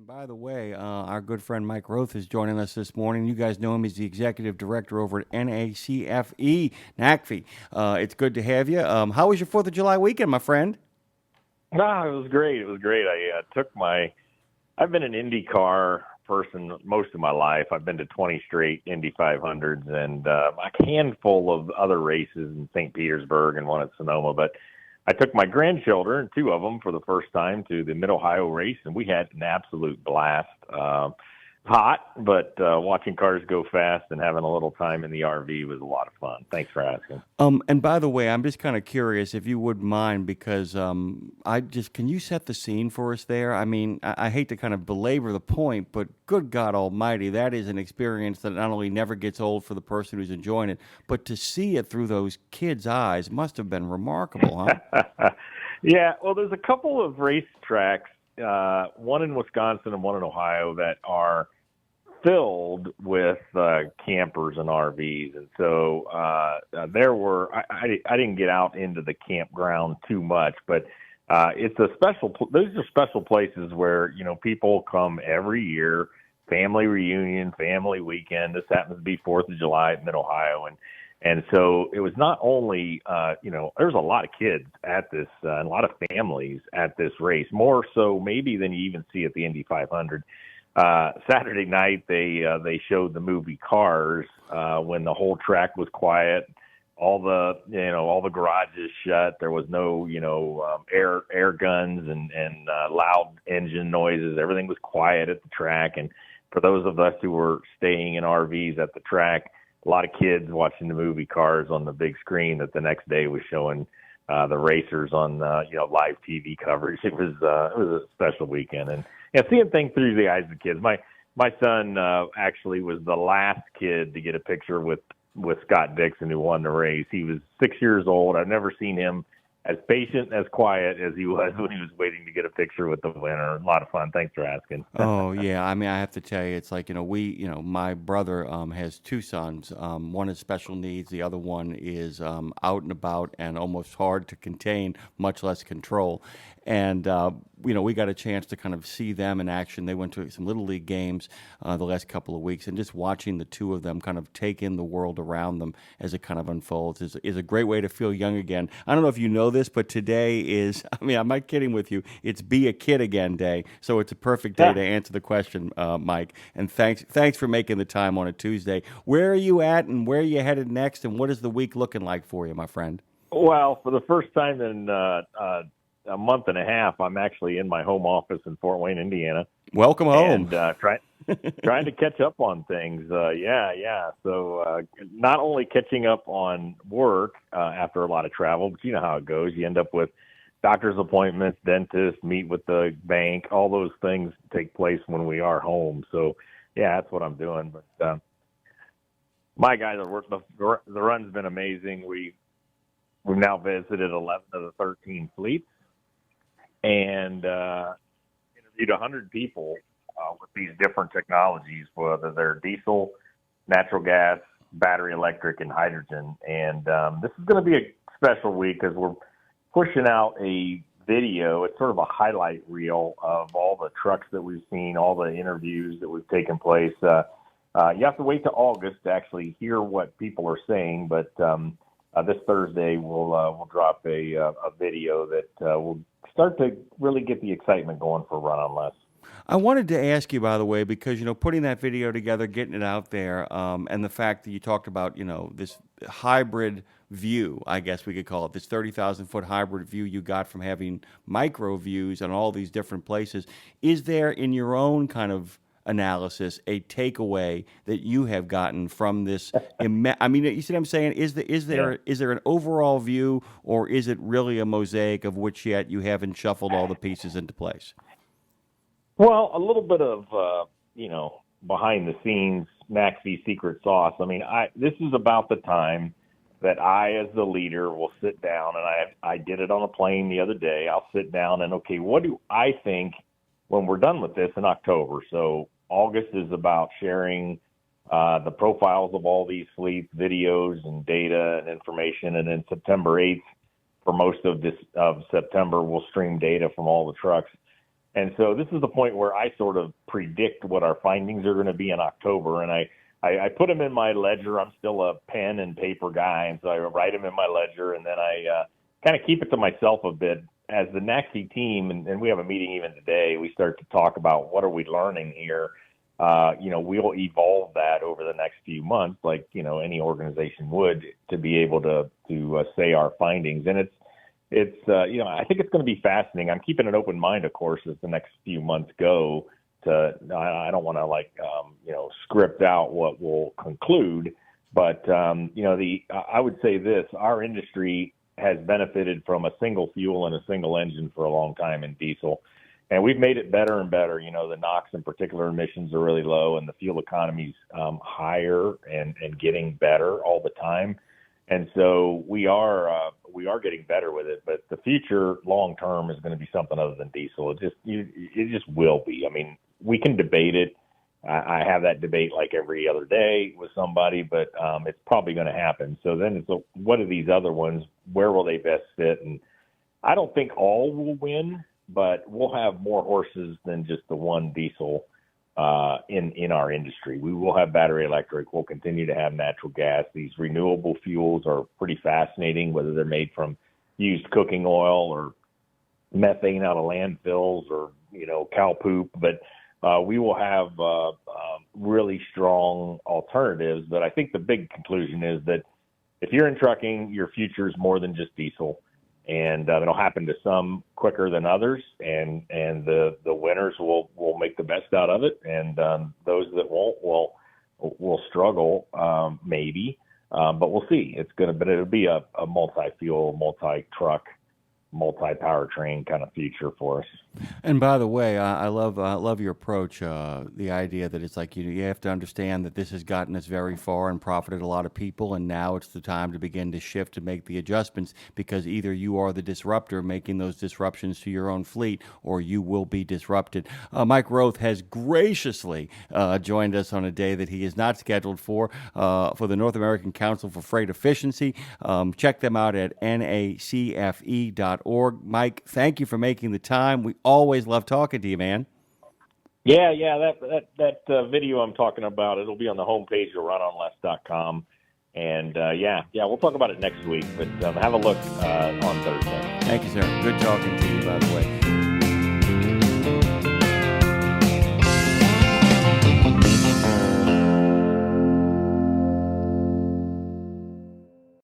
And by the way, our good friend Mike Roeth is joining us this morning. You guys know him. He's the executive director over at NACFE, NACFE. It's good to have you. How was your 4th of July weekend, my friend? No, it was great. It was great. I've been an IndyCar person most of my life. I've been to 20 straight Indy 500s and a handful of other races in St. Petersburg and one at Sonoma. But I took my grandchildren, two of them, for the first time to the Mid-Ohio race, and we had an absolute blast. Hot, but watching cars go fast and having a little time in the RV was a lot of fun. Thanks for asking. And by the way, I'm just kind of curious if you wouldn't mind, because can you set the scene for us there? I mean, I hate to kind of belabor the point, but good God Almighty, that is an experience that not only never gets old for the person who's enjoying it, but to see it through those kids' eyes must have been remarkable, huh? Yeah, well, there's a couple of racetracks, one in Wisconsin and one in Ohio, that are filled with campers and RVs, and so there were. I didn't get out into the campground too much, but it's a special. Those are special places where people come every year, family reunion, family weekend. This happens to be 4th of July at Mid Ohio, and so it was not only there's a lot of kids at this, and a lot of families at this race, more so maybe than you even see at the Indy 500. Saturday night they showed the movie Cars when the whole track was quiet, all the garages shut. There was no air guns and loud engine noises. Everything was quiet at the track. And for those of us who were staying in RVs at the track, a lot of kids watching the movie Cars on the big screen that the next day was showing the racers on live TV coverage. It was a special weekend, and seeing things through the eyes of the kids. My son actually was the last kid to get a picture with Scott Dixon, who won the race. He was 6 years old. I've never seen him as patient, as quiet as he was when he was waiting to get a picture with the winner. A lot of fun. Thanks for asking. Oh yeah, I mean, I have to tell you, it's like my brother has two sons. One is special needs, the other one is out and about and almost hard to contain, much less control. And we got a chance to kind of see them in action. They went to some Little League games the last couple of weeks, and just watching the two of them kind of take in the world around them as it kind of unfolds is a great way to feel young again. I don't know if you know this, but today is, I mean, I'm not kidding with you, it's Be a Kid Again Day, so it's a perfect day to answer the question, Mike. And thanks for making the time on a Tuesday. Where are you at, and where are you headed next, and what is the week looking like for you, my friend? Well, for the first time in a month and a half, I'm actually in my home office in Fort Wayne, Indiana. Welcome home. And trying to catch up on things. Yeah. So not only catching up on work after a lot of travel, but you know how it goes. You end up with doctor's appointments, dentist, meet with the bank. All those things take place when we are home. So, yeah, that's what I'm doing. But my guy, the run's been amazing. We've now visited 11 of the 13 fleets and interviewed 100 people with these different technologies, whether they're diesel, natural gas, battery electric, and hydrogen. And this is going to be a special week because we're pushing out a video. It's sort of a highlight reel of all the trucks that we've seen, all the interviews that we've taken place. You have to wait till August to actually hear what people are saying, but this Thursday we'll drop a video that will start to really get the excitement going for Run on Less. I wanted to ask you, by the way, because, putting that video together, getting it out there, and the fact that you talked about, this hybrid view, I guess we could call it, this 30,000-foot hybrid view you got from having micro views on all these different places. Is there, in your own kind of analysis, a takeaway that you have gotten from this? I mean, you see what I'm saying? Is there an overall view, or is it really a mosaic of which yet you haven't shuffled all the pieces into place? Well, a little bit of, behind the scenes NACFE secret sauce. I mean, this is about the time that I, as the leader, will sit down, and I did it on a plane the other day. I'll sit down and, okay, what do I think when we're done with this in October? So August is about sharing the profiles of all these fleets, videos and data and information. And then September 8th, for most of September, we'll stream data from all the trucks. And so this is the point where I sort of predict what our findings are going to be in October. And I put them in my ledger. I'm still a pen and paper guy. And so I write them in my ledger, and then I kind of keep it to myself a bit. As the NACFE team, and we have a meeting even today, we start to talk about what are we learning here. We'll evolve that over the next few months, like, any organization would, to be able to say our findings. And I think it's going to be fascinating. I'm keeping an open mind, of course, as the next few months go. I don't want to script out what we'll conclude, but I would say this: our industry has benefited from a single fuel and a single engine for a long time in diesel. And we've made it better and better. The NOx and particular emissions are really low, and the fuel economy's higher and getting better all the time. And so we are getting better with it. But the future long term is going to be something other than diesel. It just will be. I mean, we can debate it. I have that debate like every other day with somebody, but it's probably going to happen. So then it's what are these other ones? Where will they best fit? And I don't think all will win, but we'll have more horses than just the one diesel in our industry. We will have battery electric. We'll continue to have natural gas. These renewable fuels are pretty fascinating, whether they're made from used cooking oil or methane out of landfills or, cow poop. But we will have really strong alternatives. But I think the big conclusion is that if you're in trucking, your future is more than just diesel. And it'll happen to some quicker than others, and the winners will make the best out of it, and those that won't will struggle, maybe, but we'll see. It'll be a multi-fuel, multi-truck, multi-powertrain kind of future for us. And by the way, I love your approach. The idea that it's like you have to understand that this has gotten us very far and profited a lot of people, and now it's the time to begin to shift and make the adjustments, because either you are the disruptor making those disruptions to your own fleet, or you will be disrupted. Mike Roeth has graciously joined us on a day that he is not scheduled for the North American Council for Freight Efficiency. Check them out at NACFE.org. Mike, thank you for making the time. We always love talking to you, man. Yeah. That video I'm talking about, it'll be on the homepage of runonless.com. And we'll talk about it next week. But have a look on Thursday. Thank you, sir. Good talking to you, by the way.